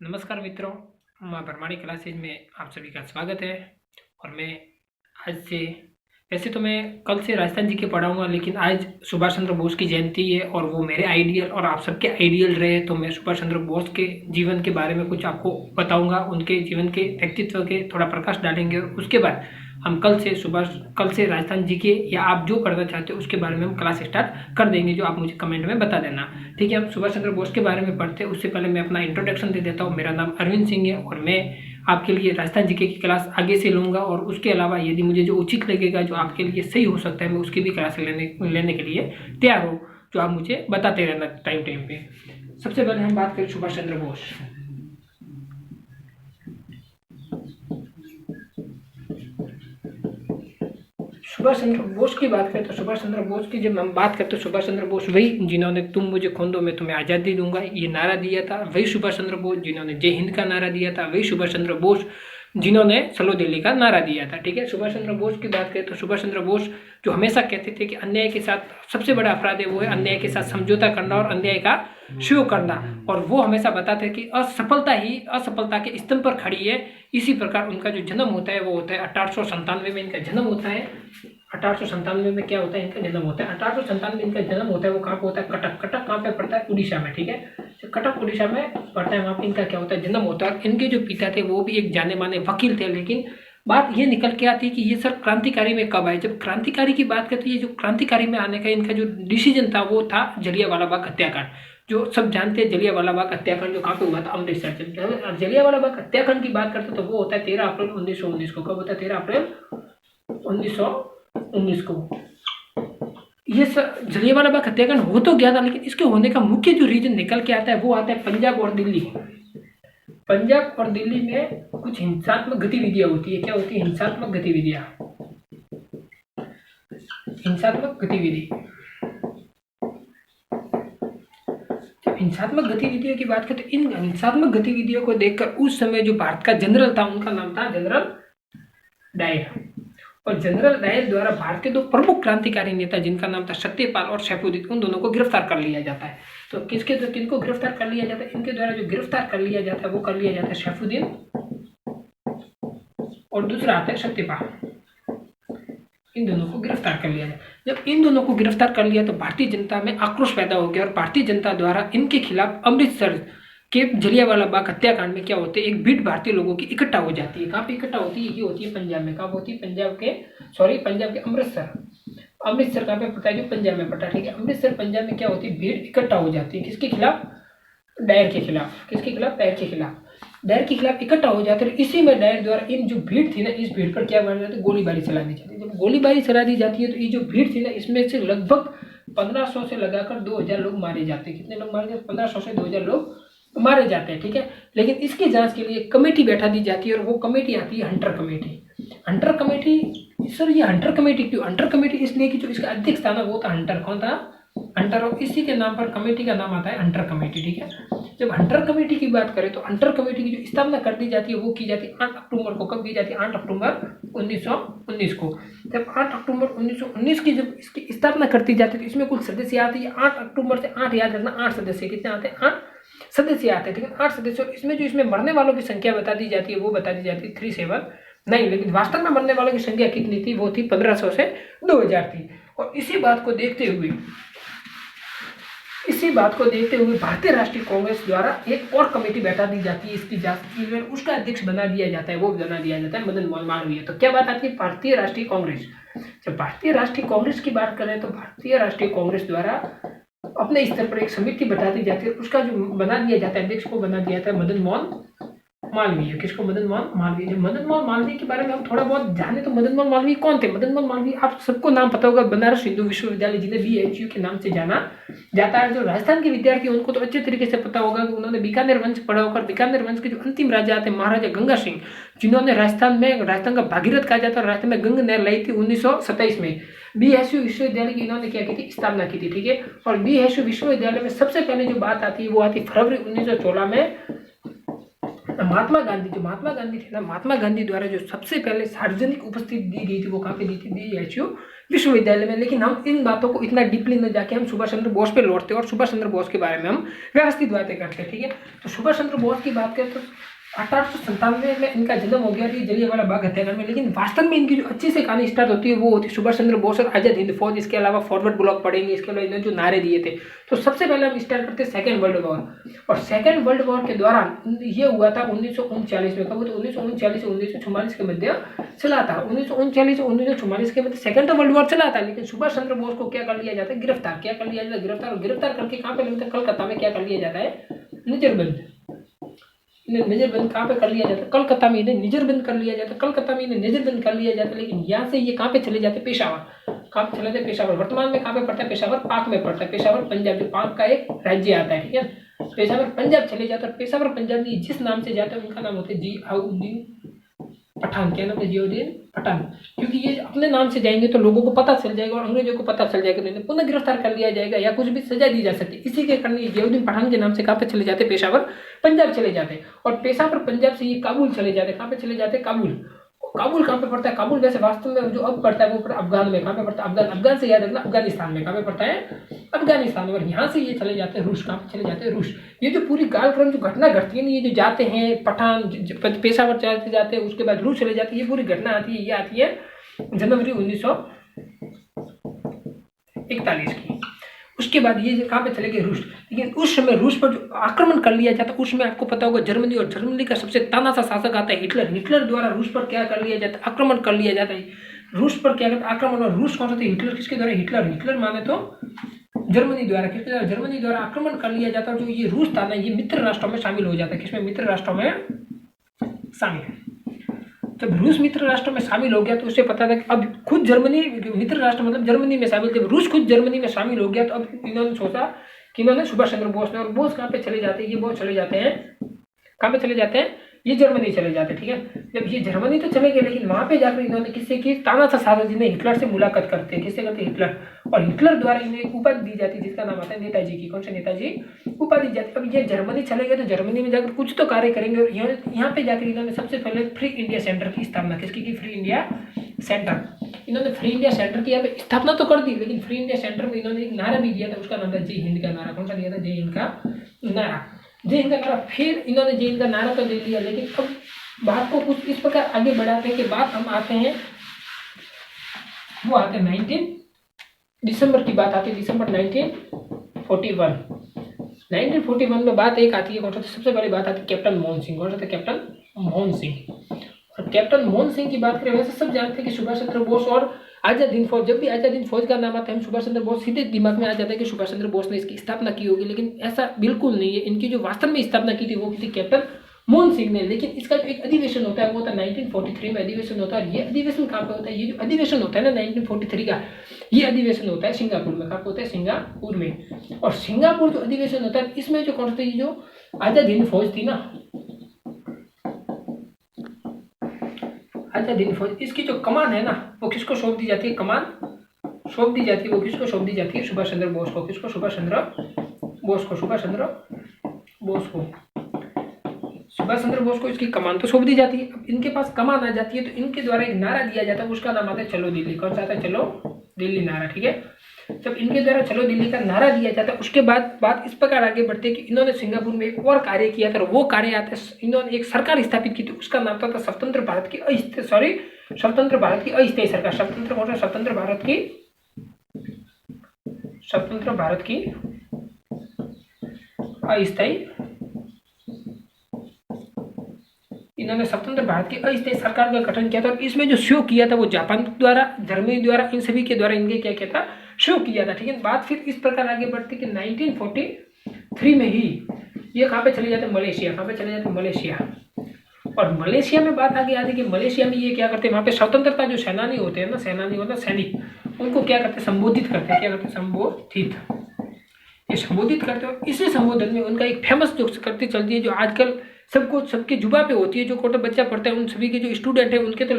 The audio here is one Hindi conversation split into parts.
नमस्कार मित्रों, माँ परमाणी क्लासेज में आप सभी का स्वागत है। और मैं आज से वैसे तो मैं कल से राजस्थान जी के पढ़ाऊँगा, लेकिन आज सुभाष चंद्र बोस की जयंती है और वो मेरे आइडियल और आप सबके आइडियल रहे, तो मैं सुभाष चंद्र बोस के जीवन के बारे में कुछ आपको बताऊँगा। उनके जीवन के व्यक्तित्व के थोड़ा प्रकाश डालेंगे और उसके बाद हम कल से राजस्थान जी के या आप जो पढ़ना चाहते हो उसके बारे में हम क्लास स्टार्ट कर देंगे, जो आप मुझे कमेंट में बता देना। ठीक है, हम सुभाष चंद्र बोस के बारे में पढ़ते हैं उससे पहले मैं अपना इंट्रोडक्शन दे देता हूँ। मेरा नाम अरविंद सिंह है और मैं आपके लिए राजस्थान जीके की क्लास आगे से लूँगा, और उसके अलावा यदि मुझे जो उचित लगेगा, जो आपके लिए सही हो सकता है, मैं उसकी भी क्लास लेने के लिए तैयार हूँ, जो आप मुझे बताते रहना टाइम टाइम पे। सबसे पहले हम बात करें सुभाष चंद्र बोस। सुभाष चंद्र बोस की बात करें तो सुभाष चंद्र बोस की जब हम बात करते हैं, सुभाष चंद्र बोस वही जिन्होंने तुम मुझे खून दो मैं तुम्हें आज़ादी दूंगा ये नारा दिया था, वही सुभाष चंद्र बोस जिन्होंने जय हिंद का नारा दिया था, वही सुभाष चंद्र बोस जिन्होंने चलो दिल्ली का नारा दिया था। ठीक है, सुभाष चंद्र बोस की बात करें तो सुभाष चंद्र बोस जो हमेशा कहते थे कि अन्याय के साथ सबसे बड़ा अपराध है वो है अन्याय के साथ समझौता करना और अन्याय का शो करना, और वो हमेशा बताते कि असफलता ही असफलता के स्तंभ पर खड़ी है। इसी प्रकार उनका जो जन्म होता है वो होता है 1897 में इनका जन्म होता है। 1897 में क्या होता है, इनका जन्म होता है। 1897 में इनका जन्म होता है, वो कहाँ पे होता है, कटक। कटक कहाँ पे पड़ता है, उड़ीसा में। ठीक है, तो कटक उड़ीसा में पड़ता है, वहाँ पे इनका क्या होता है, जन्म होता है। इनके जो पिता थे वो भी एक जाने माने वकील थे, लेकिन बात ये निकल के आती कि ये सर क्रांतिकारी में कब आए। जब क्रांतिकारी की बात करते ये जो क्रांतिकारी में आने का इनका जो डिसीजन था वो था जलियांवाला बाग हत्याकांड। जो सब जानते हैं जलियांवाला बाग हत्याकांड जो कहाँ पे हुआ था, अमृतसर। जब जलियांवाला बाग हत्याकांड की बात करते तो वो होता है 13 अप्रैल 1919 को। कब होता है, 13 अप्रैल 1919 को। ये जलियांवाला बाग हत्याकांड हो तो गया था, लेकिन इसके होने का मुख्य जो रीजन निकल के आता है वो आता है पंजाब और दिल्ली। पंजाब और दिल्ली में कुछ हिंसात्मक गतिविधियां होती है। क्या होती है, हिंसात्मक गतिविधियां। हिंसात्मक गतिविधि, हिंसात्मक गतिविधियों की बात करें तो इन हिंसात्मक गतिविधियों को देखकर उस समय जो भारत का जनरल था उनका नाम था जनरल डायर, और जनरल डायर द्वारा भारत के दो प्रमुख क्रांतिकारी नेता जिनका नाम था सत्यपाल और सैफुद्दीन, उन दोनों को गिरफ्तार कर लिया जाता है। तो किनको गिरफ्तार कर लिया जाता है, इनके द्वारा जो गिरफ्तार कर लिया जाता है वो कर लिया जाता है सैफुद्दीन और दूसरा आता है सत्यपाल। इन दोनों को गिरफ्तार कर लिया जाए। जब इन दोनों को गिरफ्तार कर लिया तो भारतीय जनता में आक्रोश पैदा हो गया, और भारतीय जनता द्वारा इनके खिलाफ अमृतसर के जलियांवाला बाग हत्याकांड में क्या होते हैं, एक भीड़ भारतीय लोगों की इकट्ठा हो जाती है। कहाँ पे इकट्ठा होती है, ये होती है पंजाब में। कहाँ होती है, पंजाब के अमृतसर। अमृतसर कहाँ पे पड़ता है, जो पंजाब में पड़ता है। ठीक है, अमृतसर पंजाब में क्या होती है, भीड़ इकट्ठा हो जाती है। किसके खिलाफ, डायर के खिलाफ। किसके खिलाफ, डायर के खिलाफ। डायर के खिलाफ इकट्ठा हो जाते हैं। इसी में डायर द्वारा इन जो भीड़ थी ना, इस भीड़ पर क्या बन जाता है, गोलीबारी चला दी जाती है। जब गोलीबारी चला दी जाती है तो ये जो भीड़ थी ना, इसमें से लगभग 1500 से लगाकर 2000 लोग मारे जाते हैं। कितने लोग मारे जाते हैं, 1500 से 2000 लोग मारे जाते हैं। ठीक है, लेकिन इसकी जांच के लिए कमेटी बैठा दी जाती है, और वो कमेटी आती है Hunter committee. Hunter committee, sir ये हंटर कमेटी क्यों, हंटर कमेटी इसलिए कि जो इसका अध्यक्ष था ना वो था हंटर। कौन था, हंटर, और इसी के नाम पर कमेटी का नाम आता है हंटर कमेटी। ठीक है, जब हंटर कमेटी की बात करें तो हंटर कमेटी की जो स्थापना कर दी जाती है वो की जाती है 8 अक्टूबर को। कब की जाती है, 8 अक्टूबर 1919 को। जब 8 अक्टूबर 1919 की जब इसकी स्थापना करती जाती है तो इसमें कुल सदस्य आते हैं 8 अक्टूबर से 8 याद रखना, 8 सदस्य कितने आते हैं, 8 सदस्य आते हैं। ठीक है, 8 सदस्य। और इसमें जो इसमें मरने वालों की संख्या बता दी जाती है वो बता दी जाती है 379, नहीं, लेकिन वास्तव में मरने वालों की संख्या कितनी थी, वो थी 1500 से 2000 थी। और इसी बात को देखते हुए भारतीय राष्ट्रीय कांग्रेस द्वारा एक और कमेटी बैठा दी जाती है इसकी जांच के लिए। उसका अध्यक्ष बना दिया जाता है, वो बना दिया जाता है मदन मोहन मालवीय। तो क्या बात आती है, भारतीय राष्ट्रीय कांग्रेस। जब भारतीय राष्ट्रीय कांग्रेस की बात करें तो भारतीय राष्ट्रीय कांग्रेस द्वारा अपने स्तर पर एक समिति बता दी जाती है, उसका जो बना दिया जाता है अध्यक्ष को बना दिया जाता है मदन मोहन मालवीय। किसको, मदन मोहन मालवीय। जब मदन मोहन मालवीय के बारे में हम थोड़ा बहुत जाने तो मदन मोहन मालवीय कौन थे। मदन मोहन मालवीय आप सबको नाम पता होगा, बनारस हिंदू विश्वविद्यालय जिन्हें BHU के नाम से जाना जाता है। जो राजस्थान के विद्यार्थी उनको तो अच्छे तरीके से पता होगा कि उन्होंने बीकानेर वंश पढ़ा होकर बीकानेर वंश के जो अंतिम राजा थे महाराजा गंगा सिंह, जिन्होंने राजस्थान का भागीरथ कहा जाता है, राजस्थान में गंगा नहर लाई थी 1927 में। BHU विश्वविद्यालय की इन्होंने क्या की थी, स्थापना की थी। ठीक है, और BHU विश्वविद्यालय में सबसे पहले जो बात आती है वो आती है फरवरी 1914 में। महात्मा गांधी, जो महात्मा गांधी थे ना, महात्मा गांधी द्वारा जो सबसे पहले सार्वजनिक उपस्थिति दी गई थी वो कहाँ पे दी थी? DHU विश्वविद्यालय में। लेकिन हम इन बातों को इतना डीपली न जाके हम सुभाष चंद्र बोस पे लौटते और सुभाष चंद्र बोस के बारे में हम व्यवस्थित बातें करते हैं, ठीक है। तो सुभाष चंद्र बोस की बात करें तो 1897 में इनका जन्म हो गया था जलियांवाला बाग हत्याकांड में। लेकिन वास्तव में इनकी जो अच्छी से कहानी स्टार्ट होती है वो होती है सुभाष चंद्र बोस और आजाद हिंद फौज। इसके अलावा फॉरवर्ड ब्लॉक पढ़ेंगे, इसके अलावा इन्होंने जो नारे दिए थे। तो सबसे पहले हम स्टार्ट करते हैं सेकेंड वर्ल्ड वॉर। और सेकेंड वर्ल्ड वॉर के दौरान ये हुआ था 1939 में। कब? तो 1939 से 1944 के मध्य चला था। 1939 से 1944 के मध्य सेकेंड वर्ल्ड वॉर चला था। लेकिन सुभाष चंद्र बोस को क्या कर लिया जाता है? गिरफ्तार। क्या कर लिया जाता है? गिरफ्तार करके कहाँ पे लेते हैं? कलकत्ता में क्या कर लिया जाता है? नजरबंद। नजरबंद कहाँ पे कर लिया जाता है? कलकत्ता में इन्हें नजरबंद कर लिया जाता है। कलकत्ता में इन्हें नजरबंद कर लिया जाता है। लेकिन यहाँ से ये कहाँ पे चले जाते? पेशावर। कहाँ पे चले जाते? पेशावर। वर्तमान में कहाँ पे पड़ता है? पेशावर पाक में पड़ता है। पेशावर पंजाब, जो पाक का एक राज्य आता है, ठीक है। पेशावर पंजाब चले जाते हैं। पेशावर पंजाब में जिस नाम से जाते हैं उनका नाम होता है जियाउद्दीन पठान। क्या नाम है? जियाउद्दीन पठान। क्योंकि ये अपने नाम से जाएंगे तो लोगों को पता चल जाएगा और अंग्रेजों को पता चल जाएगा, तो पुनः गिरफ्तार कर लिया जाएगा या कुछ भी सजा दी जा सकती है। इसी के कारण ये जियाउद्दीन पठान के नाम से कहाँ पे चले जाते? पेशावर पंजाब चले जाते। और पेशावर पंजाब से ये काबुल चले जाते। कहाँ पे चले जाते? काबुल। काबुल कहाँ पे पड़ता है? काबुल वैसे वास्तव में जो अब पड़ता है वो पड़ता है अफगान में। कहाँ पे पड़ता है? अफगान। अफगान से याद रखना, अफगानिस्तान में। कहाँ पे पड़ता है? अफगानिस्तान में। और यहाँ से ये चले जाते हैं रूस। कहाँ पे चले जाते हैं? रूस। ये जो पूरी कालक्रम जो घटना घटती है ना, ये जो जाते हैं पठान पेशावर चले जाते हैं, उसके बाद रूस चले जाते हैं, ये पूरी घटना आती है। ये आती है जनवरी 1941 की। उसके बाद ये कहाँ पे चले गए? रूस। लेकिन उस समय रूस पर जो आक्रमण कर लिया जाता है उसमें आपको पता होगा जर्मनी, और जर्मनी का सबसे तानाशाह शासक आता है हिटलर। हिटलर द्वारा रूस पर क्या कर लिया जाता है? आक्रमण कर लिया जाता है। रूस पर क्या करता है? आक्रमण। और रूस कौन सा था? हिटलर। किसके द्वारा? हिटलर माने तो जर्मनी द्वारा। किसके द्वारा? जर्मनी द्वारा आक्रमण कर लिया जाता है। जो ये रूस था ना, ये मित्र राष्ट्रों में शामिल हो जाता है। किसमें? मित्र राष्ट्रों में शामिल। जब रूस मित्र राष्ट्र में शामिल हो गया तो उसे पता था कि अब खुद जर्मनी मित्र राष्ट्र मतलब जर्मनी में शामिल। जब रूस खुद जर्मनी में शामिल हो गया तो अब इन्होंने सोचा कि इन्होंने सुभाष चंद्र बोस ने, और बोस कहाँ पे चले जाते हैं? ये बोस चले जाते हैं कहाँ पे चले जाते हैं? ये जर्मनी चले जाते हैं, ठीक है। जब ये जर्मनी तो चले गए लेकिन वहां पे जाकर इन्होंने किससे की? तानाशाह शासक जिन्हें हिटलर से मुलाकात करते हैं। किससे करते हैं? हिटलर। और हिटलर द्वारा इन्हें एक उपाधि दी जाती है जिसका नाम आता है नेताजी की। कौन से? नेताजी उपाधि दी जाती है। अब ये जर्मनी चले गए तो जर्मनी में जाकर कुछ तो कार्य करेंगे। और यहाँ पे जाकर इन्होंने सबसे पहले फ्री इंडिया सेंटर की स्थापना। किसकी की? Free India centre. इन्होंने फ्री इंडिया सेंटर की यहाँ पे स्थापना तो कर दी, लेकिन फ्री इंडिया सेंटर में इन्होंने एक नारा भी दिया था, उसका नाम था जय हिंद का नारा। कौन सा दिया था? जय हिंद का नारा। जय हिंद का नारा। फिर इन्होंने जय हिंद का नारा तो दे दिया, लेकिन अब बात को कुछ इस प्रकार आगे बढ़ाते हैं कि बात हम आते हैं, वो आते हैं 19 दिसंबर की बात आती है। दिसंबर 1941। 1941 में बात एक आती है। कौन सा? सबसे पहले बात आती है कैप्टन मोहन सिंह। कौन सा था? कैप्टन मोहन सिंह। और कैप्टन मोहन सिंह की बात करें, वैसे सब जानते हैं कि सुभाष चंद्र बोस और आजाद हिंद फौज, जब भी आजाद हिंद फौज का नाम आता है हम सुभाष चंद्र बोस सीधे दिमाग में आ जाता है कि सुभाष चंद्र बोस ने इसकी स्थापना की होगी। लेकिन ऐसा बिल्कुल नहीं है। इनकी जो वास्तव में स्थापना की थी वो की थी कैप्टन मोहन सिंह ने। लेकिन इसका जो एक अधिवेशन होता है वो होता है 1943 में अधिवेशन होता है। और ये अधिवेशन कहाँ पे होता है? ये जो अधिवेशन होता है ना 1943 का, ये अधिवेशन होता है सिंगापुर में। कहाँ पे होता है? सिंगापुर में। और सिंगापुर जो अधिवेशन होता है इसमें जो कौन सी जो आजाद हिंद फौज थी ना, आजाद हिंद फौज, इसकी जो कमान है ना वो किसको सौंप दी जाती है? कमान सौंप दी जाती है। वो किसको सौंप दी जाती है? सुभाष चंद्र बोस को। किसको? सुभाष चंद्र बोस को। सुभाष चंद्र बोस को। सुभाष चंद्र बोस को इसकी कमान तो सौंप दी जाती है। अब इनके पास कमान आ जाती है तो इनके द्वारा एक नारा दिया जाता है, उसका नाम आता है चलो दिल्ली। कौन सा आता है? चलो दिल्ली नारा, ठीक है। जब इनके द्वारा चलो दिल्ली का नारा दिया जाता है उसके बाद बात इस प्रकार आगे बढ़ती है कि इन्होंने सिंगापुर में एक और कार्य किया था। वो कार्य आता है, इन्होंने एक सरकार स्थापित की थी, उसका नाम था स्वतंत्र भारत की स्वतंत्र भारत की अस्थायी सरकार। स्वतंत्र कौन सा? स्वतंत्र भारत की अस्थायी, इन्होंने स्वतंत्र भारत की अस्थायी सरकार का गठन किया था। और इसमें जो शो किया था वो जापान द्वारा, जर्मनी द्वारा, इन सभी के द्वारा इनके क्या किया था? शो किया था, ठीक है। बात फिर इस प्रकार आगे बढ़ती कि 1943 में ही ये कहाँ पे चले जाते हैं? मलेशिया। कहाँ पे चले जाते हैं? मलेशिया। और मलेशिया में बात आगे आती है कि मलेशिया में ये क्या करते हैं? वहाँ पे स्वतंत्रता जो सेनानी होते हैं ना, सेनानी मतलब सैनिक, उनको क्या करते हैं? संबोधित करते हैं। क्या करते हैं? संबोधित। ये संबोधित करते हो। इसी संबोधन में उनका एक फेमस जो करती चलती है, जो आजकल सबको सबके जुबा पे होती है, जो कोटा बच्चा पढ़ता है उन सभी के जो स्टूडेंट है उनके तो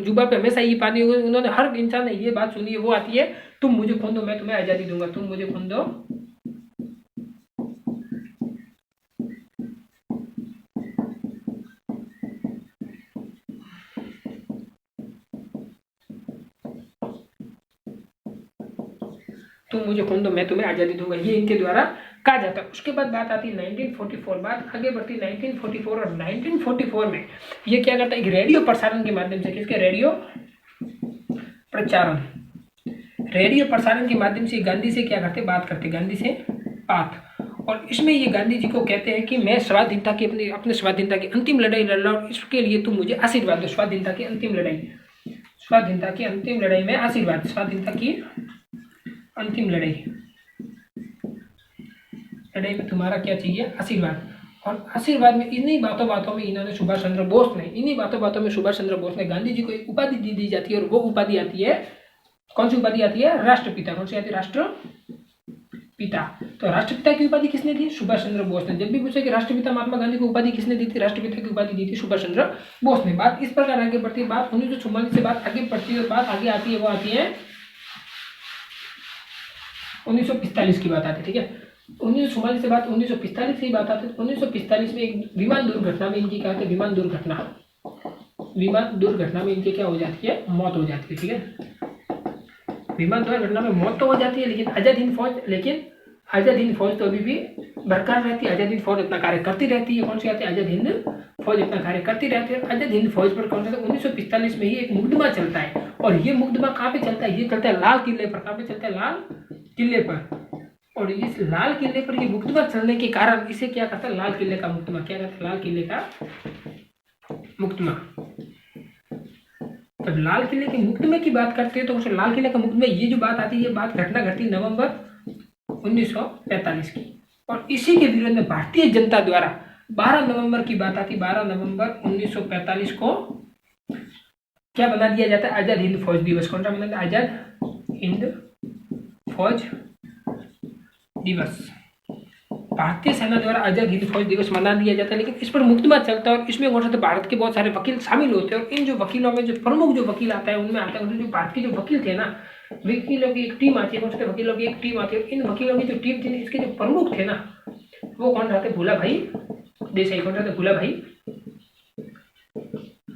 जुबा पे हमेशा ये पानी हुए, उन्होंने हर इंसान ने ये बात सुनी है। वो आती है तुम मुझे खून दो मैं तुम्हें आजादी दूंगा। तुम मुझे खून दो तुम मुझे खून दो मैं तुम्हें आज़ादी दूंगा, ये इनके द्वारा कहा जाता है। उसके बाद बात आती है 1944, बात आगे बढ़ती 1944 और 1944 में ये क्या करता है, एक रेडियो प्रसारण के माध्यम से, किसके रेडियो प्रसारण, रेडियो प्रसारण के माध्यम से गांधी से क्या करते, बात करते, गांधी से बात। और इसमें ये गांधी जी को कहते हैं कि मैं स्वाधीनता की अपने स्वाधीनता की अंतिम लड़ाई लड़ रहा हूँ, इसके लिए तुम मुझे आशीर्वाद दो। स्वाधीनता की अंतिम लड़ाई, स्वाधीनता की अंतिम लड़ाई में आशीर्वाद, स्वाधीनता की अंतिम लड़ाई में तुम्हारा क्या चाहिए, आशीर्वाद। और आशीर्वाद में इन्हीं बातों में इन्होंने सुभाष चंद्र बोस ने, इन्हीं बातों में सुभाष चंद्र बोस ने गांधी जी को एक उपाधि दी जाती है, और वो उपाधि आती है, कौन सी उपाधि आती है, राष्ट्रपिता। कौन सी आती है, राष्ट्रपिता। तो राष्ट्रपिता की उपाधि किसने दी, सुभाष चंद्र बोस ने। जब भी पूछे कि राष्ट्रपिता महात्मा गांधी को उपाधि किसने दी थी, राष्ट्रपिता की उपाधि दी थी सुभाष चंद्र बोस ने। बात इस प्रकार आगे बढ़ती है, बात 1944 से बात आगे बढ़ती है, और बात आगे आती है, वो आती है 1945 की बात आती है। ठीक है, 1944 से बात 1945 की बात आती है। 1945 में एक विमान दुर्घटना में इनकी क्या होती है, विमान दुर्घटना में इनकी क्या हो जाती है, मौत हो जाती है। ठीक है, विमान दुर्घटना में मौत तो हो जाती है, लेकिन आजाद हिंद फौज तो अभी भी बरकरार रहती है। आजाद हिंद फौज अपना कार्य करती रहती है। कौन सी आती है, आजाद हिंद फौज अपना कार्य करती रहती है। आजाद हिंद फौज पर कौन सा 1945 में ही एक मुकदमा चलता है, और ये मुकदमा कहाँ पे चलता है, ये चलता है लाल किले पर। कहाँ पे चलता है, लाल किले पर। और इस लाल किले पर ये मुकदमा चलने के कारण इसे क्या कहता है, लाल किले का मुकदमा। क्या कहता है, लाल किले का मुकदमा। जब लाल किले के मुकदमे की बात करते हैं तो उसे लाल किले का मुकदमा, ये जो बात आती है, ये बात घटना घटती नवंबर 1945 की। और इसी के विरोध में भारतीय जनता द्वारा 12 नवंबर की बात आती है, 12 नवंबर 1945 को क्या बना दिया जाता है, आजाद हिंद फौज दिवस। कौन सा बना दिया, आजाद हिंद फौज दिवस। भारतीय सेना द्वारा आजाद हिंद फौज दिवस मना दिया जाता है, लेकिन इस पर मुकदमा चलता है, और इसमें कौन सा, भारत के बहुत सारे वकील शामिल होते हैं। और इन जो वकीलों में जो प्रमुख जो वकील आता है, उनमें आता है जो भारत के जो वकील थे ना, वकीलों की एक टीम आती है। कौन से वकीलों की एक टीम आती है। इन वकीलों की जो टीम थी, इसके जो प्रमुख थे ना, वो कौन रहते, भूला भाई देसाई। कौन रहते, भूला भाई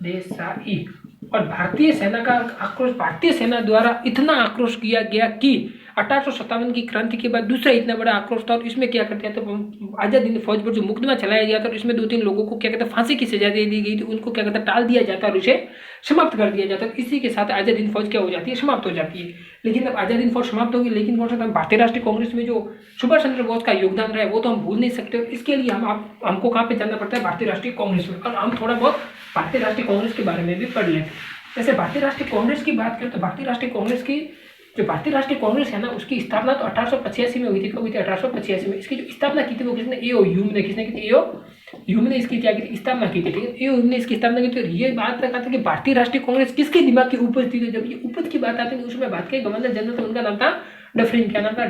देसाई। और भारतीय सेना का आक्रोश, भारतीय सेना द्वारा इतना आक्रोश किया गया कि 1857 की क्रांति के बाद दूसरा इतना बड़ा आक्रोश था। और इसमें क्या करते हैं, तो आजाद हिंद फौज पर जो मुकदमा चलाया गया था, और इसमें 2-3 लोगों को क्या कहते हैं, फांसी की सजा दे दी गई थी। उनको क्या कहते हैं, टाल दिया जाता है और उसे समाप्त कर दिया जाता है। इसी के साथ आजाद हिंद फौज क्या हो जाती है, समाप्त हो जाती है। लेकिन अब आजाद हिंद फौज समाप्त होगी, लेकिन कौन सा, भारतीय राष्ट्रीय कांग्रेस में जो सुभाष चंद्र बोस का योगदान रहा है, वो तो हम भूल नहीं सकते। इसके लिए हमको कहाँ पे जाना पड़ता है, भारतीय राष्ट्रीय कांग्रेस में। और हम थोड़ा बहुत भारतीय राष्ट्रीय कांग्रेस के बारे में भी पढ़ लेते हैं। जैसे भारतीय राष्ट्रीय कांग्रेस की बात करें तो भारतीय राष्ट्रीय कांग्रेस की जो भारतीय राष्ट्रीय कांग्रेस है ना, उसकी स्थापना तो 1885 में हुई थी। कब हुई थी, 1885 में। इसकी जो स्थापना की थी वो किसने, ए.ओ. ह्यूम ने। किसने की थी, ए.ओ. ह्यूम ने इसकी क्या की, स्थापना की थी। ठीक है, ए.ओ. ह्यूम ने इसकी स्थापना की थी। ये बात रखा था कि भारतीय राष्ट्रीय कांग्रेस किसके दिमाग की उपज थी। जब ये उपज की बात आती है, उसमें बात के गवर्नर जनरल थे, उनका नाम था डफरिन। क्या नाम था,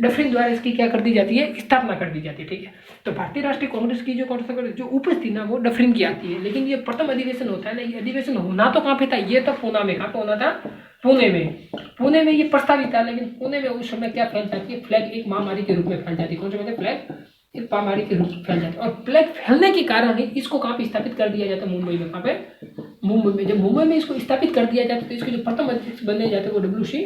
डफरिन द्वारा इसकी क्या कर दी जाती है, स्थापना कर दी जाती है। ठीक है, तो भारतीय राष्ट्रीय कांग्रेस की जो उपज थी ना, वो डफरिन की आती है। लेकिन ये प्रथम अधिवेशन होता है ना, ये अधिवेशन होना तो कहाँ पे था, ये था पूना में। कहाँ पे होना था, पुणे में ये प्रस्तावित था। लेकिन पुणे में उस समय क्या फैल जाती है, फ्लैग एक महामारी के रूप में फैल जाती है। कौन सा मतलब, फ्लैग एक महामारी के रूप में फैल जाती है। और फ्लैग फैलने के कारण ही इसको कहाँ पे स्थापित कर दिया जाता है, मुंबई में। कहाँ पे, मुंबई में। जब मुंबई में इसको स्थापित कर दिया जाता है, तो इसके जो प्रथम अध्यक्ष बने जाते हैं वो डब्ल्यू.सी.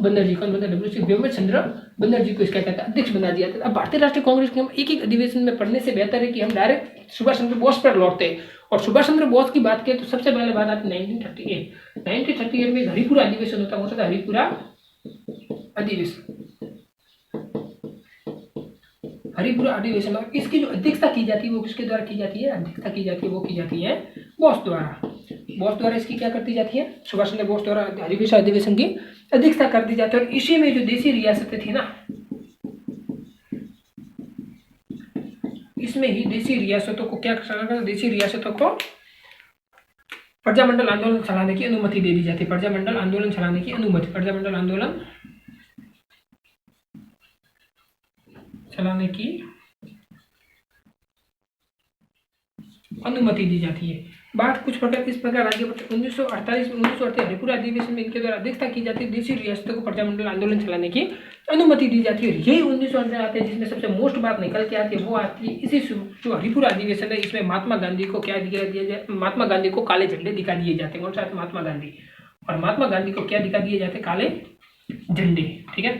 बनर्जी। कौन बनता है, डब्ल्यू.सी. व्योमचंद्र बनर्जी को इसका कहता है अध्यक्ष बना दिया था। अब भारतीय राष्ट्रीय कांग्रेस के हम एक अधिवेशन में पढ़ने से बेहतर है कि हम डायरेक्ट सुभाष चंद्र बोस पर लौटते हैं। और सुभाष चंद्र बोस की बात करें तो सबसे पहले बात आती है 1938 में हरिपुरा अधिवेशन होता था। हरिपुरा अधिवेशन। और इसकी जो अध्यक्षता की जाती है वो किसके द्वारा की जाती है, अध्यक्षता की जाती है वो की जाती है बोस द्वारा इसकी क्या करती जाती है, सुभाष चंद्र बोस द्वारा अधिवेशन की अध्यक्षता कर दी जाती है। और इसी में जो देशी रियासतें थी ना, इसमें ही देशी रियासतों को क्या करना, देशी रियासतों को प्रजामंडल आंदोलन चलाने की अनुमति दे दी जाती है। प्रजामंडल आंदोलन चलाने की अनुमति, प्रजामंडल आंदोलन चलाने की अनुमति दी जाती है। बात कुछ प्रकार इस प्रकार आगे बढ़ते 1948 में 1938 हरिपुरा अधिवेशन में इनके द्वारा अध्यक्षता की जाती है। देशी रियासतों को प्रजामंडल आंदोलन चलाने की अनुमति दी जाती है। यही 1938 आते हैं जिसमें सबसे मोस्ट बात निकल के आती है, वो आती है इसी जो हरिपुरा अधिवेशन है। इसमें महात्मा गांधी को क्या दिया जाए, महात्मा गांधी को काले झंडे दिखा दिए जाते हैं। कौन सा, महात्मा गांधी। और महात्मा गांधी को क्या दिखा दिए जाते हैं, काले झंडे, ठीक है,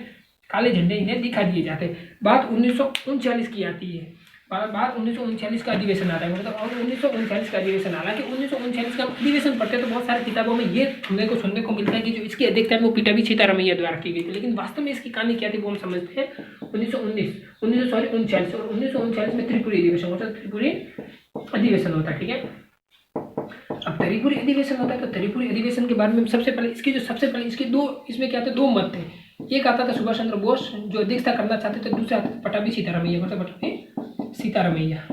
काले झंडे इन्हें दिखा दिए जाते हैं। बात 1939 की आती है, बात 1939 का अधिवेशन आता है, मतलब और 1939 का अधिवेशन, हालांकि 1939 का अधिवेशन पढ़ते तो बहुत सारी किताबों में ये सुनने को मिलता है कि जो इसकी अध्यक्षता है वो पीटाबी सीतारमैया द्वारा की गई थी, लेकिन वास्तव में इसकी कहानी क्या थी वो हम समझते हैं। 1939 और 1939 में त्रिपुरी अधिवेशन होता है, त्रिपुरी अधिवेशन होता है, ठीक है। अब त्रिपुरी अधिवेशन होता है तो त्रिपुरी अधिवेशन के बारे में सबसे पहले इसके इसमें क्या थे, दो मत थे। एक आता था सुभाष चंद्र बोस जो अध्यक्षता करना चाहते थे, दूसरा आता था पटाभी सीतारमैया, मतलब पटाभी सीतारमैया,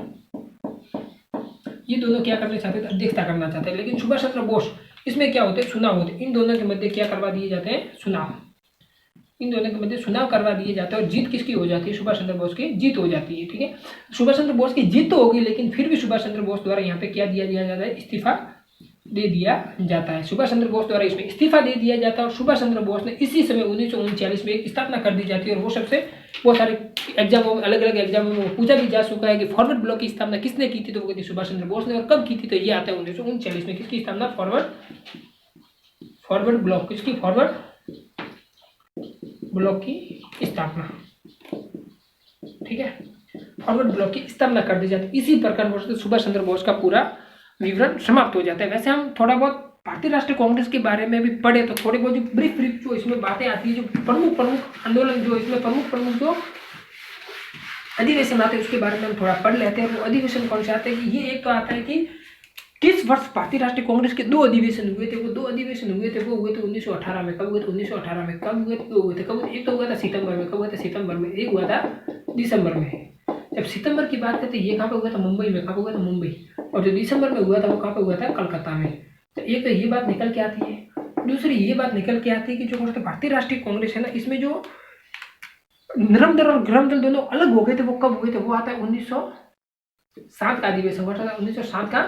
ये दोनों क्या करना चाहते थे, अध्यक्षता करना चाहते हैं। लेकिन सुभाष चंद्र बोस इसमें क्या होते हैं, चुनाव होते हैं, इन दोनों के मध्य क्या करवा दिए जाते हैं, चुनाव, इन दोनों के मध्य चुनाव करवा दिए जाते हैं और जीत किसकी हो जाती है, सुभाष चंद्र बोस की जीत हो जाती है, ठीक है। सुभाष चंद्र बोस की जीत तो होगी, लेकिन फिर भी सुभाष चंद्र बोस द्वारा यहाँ पे क्या दिया जाता है, इस्तीफा दे दिया जाता है। सुभाष चंद्र बोस द्वारा इसमें इस्तीफा दे दिया जाता है और सुभाष चंद्र बोस ने इसी समय 1939 में एक स्थापना कर दी जाती है। और वो सबसे बहुत सारे एग्जामों में, अलग अलग एग्जामों में पूछा भी जा चुका है कि फॉरवर्ड ब्लॉक की स्थापना किसने की थी, तो वो कहती सुभाष चंद्र बोस ने। और कब की थी, तो ये आता है 1939 में, किसकी स्थापना, फॉरवर्ड ब्लॉक, किसकी, फॉरवर्ड ब्लॉक की स्थापना, ठीक है, फॉरवर्ड ब्लॉक की स्थापना कर दी जाती है। इसी प्रकार सुभाष चंद्र बोस का पूरा विवरण समाप्त हो जाता है। वैसे हम थोड़ा बहुत भारतीय राष्ट्रीय कांग्रेस के बारे में भी पढ़े तो थोड़ी बहुत जो ब्रीफ जो इसमें बातें आती है, जो प्रमुख आंदोलन, जो इसमें प्रमुख जो अधिवेशन आते हैं उसके बारे में हम थोड़ा पढ़ लेते हैं। वो अधिवेशन कौन से आते हैं कि ये एक तो आता है कि किस वर्ष भारतीय राष्ट्रीय कांग्रेस के 2 अधिवेशन हुए थे। वो 2 अधिवेशन हुए थे, वो हुए थे 1918 में। कब हुए थे, 1918 में। कब हुए थे, दो हुए थे। कब, एक तो हुआ था सितंबर में। कब हुआ था, सितंबर में। एक हुआ था दिसंबर में। जब सितंबर की बात करते ये कहाँ पे हुआ था, मुंबई में। कहाँ पे हुआ था, मुंबई। और जो दिसंबर में हुआ था वो कहाँ पे हुआ था, कलकत्ता में। तो एक तो ये बात निकल के आती है। दूसरी ये बात निकल के आती है कि जो भारतीय राष्ट्रीय कांग्रेस है ना, इसमें जो नरम दल और गरम दल दोनों अलग हो गए थे, वो कब हुए थे, वो आता है 1907 का अधिवेशन। 1907 का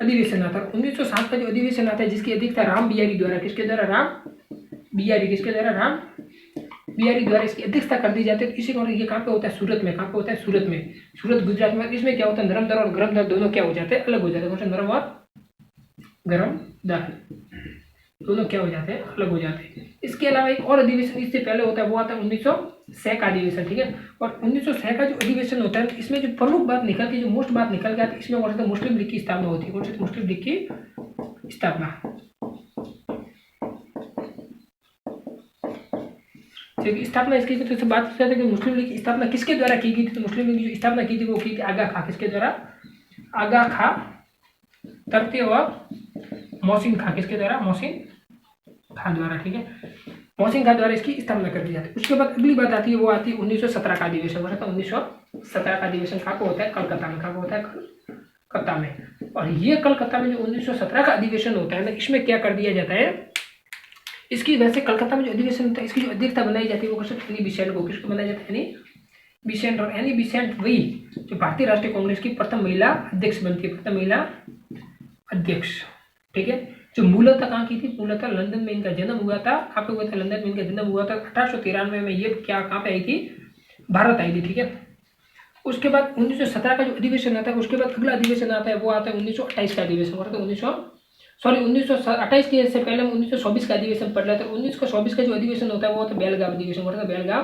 अधिवेशन आता है। 1907 का जो अधिवेशन आता है जिसकी अध्यक्षता राम बिहारी द्वारा, किसके द्वारा, राम बिहारी, किसके द्वारा, राम बिहारी द्वारा इसकी अध्यक्षता कर दी जाती है। इसी कारण ये कहाँ पे होता है, सूरत में। कहाँ पे होता है, सूरत में। सूरत गुजरात में। इसमें क्या होता है, नरम दल और गरम दल दोनों क्या हो जाते हैं, अलग हो जाते हैं। नरम और गरम दल दोनों क्या हो जाते हैं, अलग हो जाते हैं। इसके अलावा एक और अधिवेशन इससे पहले होता है, वो आता है 1906 का अधिवेशन, ठीक है। और 1906 का जो अधिवेशन होता है इसमें जो प्रमुख बात निकल के, जो मोस्ट बात निकल के आती है, इसमें कौन सा, मुस्लिम लीग की स्थापना होती है। कौन सी, मुस्लिम लीग की स्थापना। स्थापना इसकी तो बात करते हैं कि मुस्लिम लीग की स्थापना किसके द्वारा की गई थी। तो मुस्लिम लीग की जो स्थापना की थी वो की थी आगा खां, किसके द्वारा, आगा खां तरते और मोहसिन खां, किसके द्वारा, मोहसिन खां द्वारा, ठीक है। मोहसिन खां द्वारा इसकी स्थापना कर दी जाती है। उसके बाद अगली बात आती है, वो आती है 1917 का अधिवेशन। 1917 का अधिवेशन कहाँ पे होता है, कलकत्ता में। कहाँ पे होता है, कलकत्ता में। और ये कलकत्ता में जो 1917 का अधिवेशन होता है ना, इसमें क्या कर दिया जाता है, इसकी वैसे कलकत्ता में जो अधिवेशन होता है इसकी जो अध्यक्षता बनाई जाती है वो एनी बेसेंट को, किसको बनाया जाता है, एनी बेसेंट। और एनी बेसेंट वही जो भारतीय राष्ट्रीय कांग्रेस की प्रथम महिला अध्यक्ष बनती है, प्रथम महिला अध्यक्ष, ठीक है। जो मूलतः कहाँ की थी, मूलतः लंदन में इनका जन्म हुआ था। कहाँ पे हुआ था, लंदन में इनका जन्म हुआ था। 1893 में ये क्या कहाँ पे आई थी, भारत आई थी, ठीक है। उसके बाद 1917 का जो अधिवेशन आता है, उसके बाद अगला अधिवेशन आता है, वो आता है 1928 का अधिवेशन। और 1928 के से पहले हम 1924 का अधिवेशन पढ़ रहे थे। 1924 का जो अधिवेशन होता है वो होता है बेलगाम अधिवेशन। होता है बेलगाम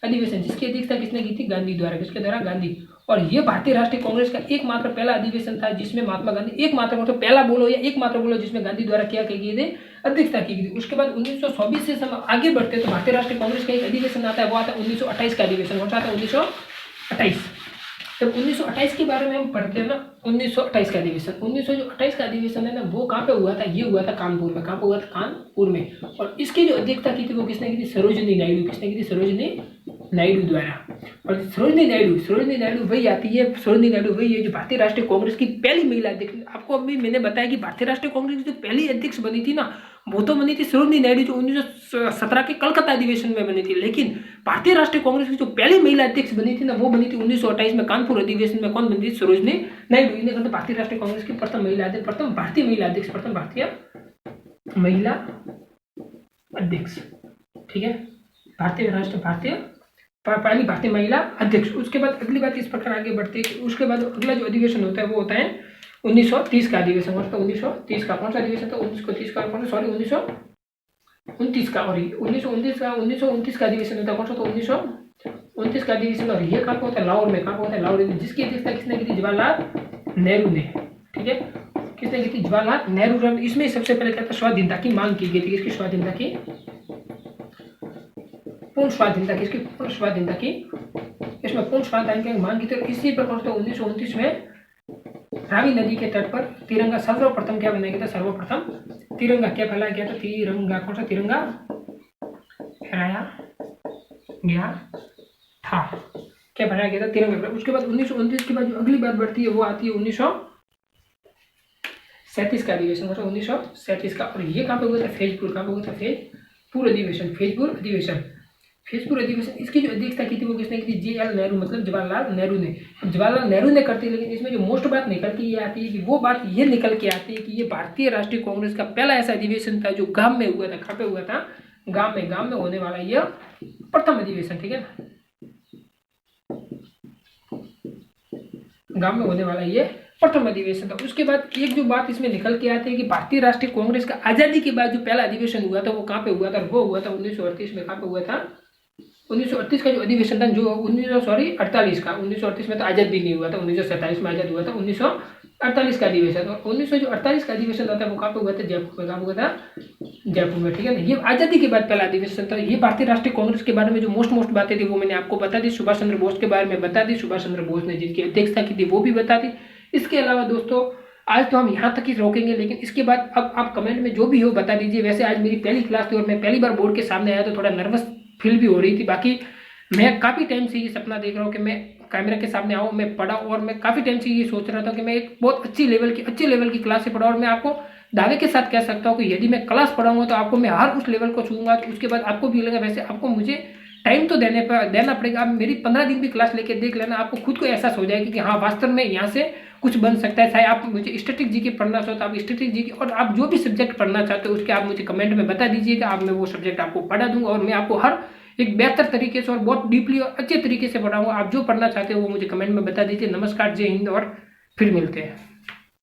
अधिवेशन, जिसकी अध्यक्षता किसने की थी, गांधी द्वारा। किसके द्वारा, गांधी। और ये भारतीय राष्ट्रीय कांग्रेस का एकमात्र पहला अधिवेशन था जिसमें महात्मा गांधी, एकमात्र मतलब पहला बोलो या एकमात्र बोलो, जिसमें गांधी द्वारा क्या की गई, अध्यक्षता की गई थी। उसके बाद 1924 से हम आगे बढ़ते तो भारतीय राष्ट्रीय कांग्रेस का एक अधिवेशन आता है, वो आता है 1928 का अधिवेशन। कौन सा आता है, 1928। जब 1928 के बारे में हम पढ़ते हैं ना, 1928 का अधिवेशन, 1928 का अधिवेशन है ना, वो कहाँ पे हुआ था, ये हुआ था कानपुर में। कहाँ पे हुआ था, कानपुर में। और इसकी जो अध्यक्षता की थी वो किसने की थी, सरोजिनी नायडू। किसने की थी, सरोजिनी नायडू द्वारा। और सरोजिनी नायडू वही आती है, सरोजिनी नायडू वही है जो भारतीय राष्ट्रीय कांग्रेस की पहली महिला अध्यक्ष। आपको अभी मैंने बताया कि भारतीय राष्ट्रीय कांग्रेस की जो पहली अध्यक्ष बनी थी ना, वो तो बनी थी सरोजिनी नायडू, जो 1917 के कलकत्ता अधिवेशन में बनी थी। लेकिन भारतीय राष्ट्रीय कांग्रेस की जो पहली महिला अध्यक्ष बनी थी ना, वो बनी थी 1928 में कानपुर अधिवेशन में। कौन बनी थी, सरोजिनी नायडू। इन्हें कहते भारतीय राष्ट्रीय कांग्रेस की प्रथम महिला अध्यक्ष, प्रथम भारतीय महिला अध्यक्ष, प्रथम भारतीय महिला अध्यक्ष, ठीक है। पहली भारतीय महिला अध्यक्ष। उसके बाद अगली बात इस प्रकार आगे बढ़ती है कि उसके बाद अगला जो अधिवेशन होता है वो होता है 1930 का अधिवेशन। 1930 का कौन सा अधिवेशन था, 1930 का, सॉरी 29 का, और 1929 का अधिवेशन होता है कौन सा, तो 1929 का अधिवेशन। और ये कहाँ पे होता है, लाहौर में। कहाँ पे होता है, लाहौर में, जिसकी अध्यक्षता किसने की थी, जवाहरलाल नेहरू ने। ठीक है, किसने की थी, जवाहरलाल नेहरू। इसमें सबसे पहले क्या था, स्वाधीनता की मांग की गई थी। इसकी स्वाधीनता की, पूर्ण स्वाधीनता की, इसकी पूर्ण स्वाधीनता की, इसमें पूर्ण स्वाधीनता की मांग की थी। इसी पर 1929 में रावी नदी के तट पर तिरंगा सर्वप्रथम क्या बनाया गया था, सर्वप्रथम तिरंगा क्या फैलाया गया था, तिरंगा, कौन सा तिरंगा फहराया गया था, क्या फहराया गया था, तिरंगा। उसके बाद 1929 के बाद जो अगली बात बढ़ती है वो आती है 1937 का अधिवेशन, 1937 का। और ये कहाँ पे हुआ था, फैजपुर। कहाँ पे हुआ था, फैजपुर अधिवेशन, फैजपुर अधिवेशन, फैजपुर अधिवेशन। इसकी जो अध्यक्षता की थी वो किसने की थी, JL नेहरू, मतलब जवाहरलाल नेहरू ने। जवाहरलाल नेहरू ने करती है, लेकिन इसमें जो मोस्ट बात निकल के ये आती है कि वो बात ये निकल के आती है कि ये भारतीय राष्ट्रीय कांग्रेस का पहला ऐसा अधिवेशन था जो गांव में हुआ था। कहाँ पे हुआ था, गांव में होने वाला यह प्रथम अधिवेशन। ठीक है, गांव में होने वाला ये प्रथम अधिवेशन था। उसके बाद एक जो बात इसमें निकल के आती है कि भारतीय राष्ट्रीय कांग्रेस का आजादी के बाद जो पहला अधिवेशन हुआ था वो कहाँ पे हुआ था, वो हुआ था 1938 में। कहाँ पे हुआ था, 1938 का जो अधिवेशन था, जो 1938 का, 1938 में तो आजाद भी नहीं हुआ था, 1947 में आजाद हुआ था, 1948 का अधिवेशन। और 1948 का अधिवेशन था वो कहाँ पे हुआ था, जयपुर में। कहाँ हुआ था, जयपुर में। ठीक है ना, ये आजादी के बाद पहला अधिवेशन था। ये भारतीय राष्ट्रीय कांग्रेस के बारे में जो मोस्ट बातें थी वो मैंने आपको बता दी। सुभाष चंद्र बोस के बारे में बता दी, सुभाष चंद्र बोस ने जिनकी अध्यक्षता की थी वो भी बता दी। इसके अलावा दोस्तों आज तो हम यहाँ तक ही रोकेंगे, लेकिन इसके बाद अब आप कमेंट में जो भी हो बता दीजिए। वैसे आज मेरी पहली क्लास थी और मैं पहली बार बोर्ड के सामने आया तो थोड़ा नर्वस फील भी हो रही थी। बाकी मैं काफ़ी टाइम से ये सपना देख रहा हूँ कि मैं कैमरा के सामने आऊँ, मैं पढ़ा, और मैं काफ़ी टाइम से ये सोच रहा था कि मैं एक बहुत अच्छे लेवल की क्लास से पढ़ा। और मैं आपको दावे के साथ कह सकता हूँ कि यदि मैं क्लास पढ़ाऊंगा तो आपको मैं हर उस लेवल को छूंगा, तो उसके बाद आपको भी लगेगा। वैसे आपको मुझे टाइम तो देना पड़ेगा। आप मेरी 15 दिन भी क्लास लेके देख लेना, आपको खुद को एहसास हो जाएगा कि हाँ वास्तव में यहाँ से कुछ बन सकता है। चाहे आप मुझे स्टैटिक जीके पढ़ना चाहो तो आप स्टैटिक जीके, और आप जो भी सब्जेक्ट पढ़ना चाहते हो उसके आप मुझे कमेंट में बता दीजिएगा। आप मैं वो सब्जेक्ट आपको पढ़ा दूंगा और मैं आपको हर एक बेहतर तरीके से और बहुत डीपली और अच्छे तरीके से पढ़ाऊंगा। आप जो पढ़ना चाहते हो वो मुझे कमेंट में बता दीजिए। नमस्कार, जय हिंद, और फिर मिलते हैं।